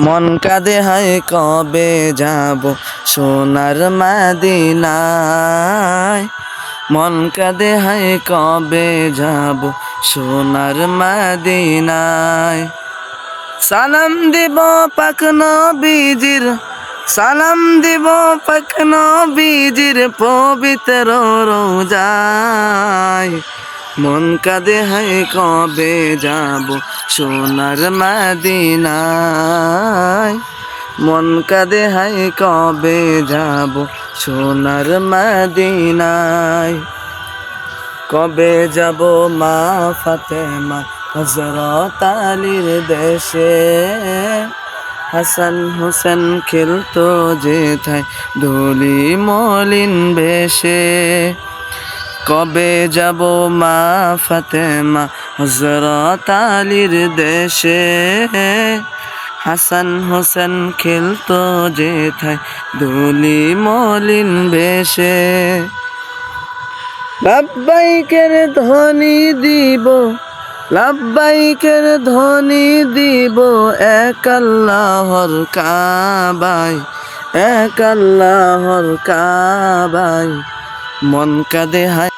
মন কাঁদে হায় কবে যাব সোনার মদিনায়। মন কাঁদে হায় কবে যাব সোনার মদিনায়। সালাম দিব পাক নবীজির, সালাম দিব পাক নবীজির পবিত্র রোজায়। মন কাঁদে হায় কবে যাব সোনার মদিনায়। মন কাঁদে হায় কবে যাব সোনার মদিনায়। কবে যাব মা ফাতেমা হযরত আলীর দেশে, হাসান হোসেন খেলতো যেথায় ধুলি মলিন বেশে। কবে যাব মা ফাতেমা হযরত আলীর দেশে, হাসান হোসেন খেলতো যেথায় ধুলি মলিন বেশে। লাব্বাইকের ধ্বনি দিব, লাব্বাইকের ধ্বনি দিব এক আল্লাহর কাবায়, এক আল্লাহর কাবায়। মন কাঁদে হায়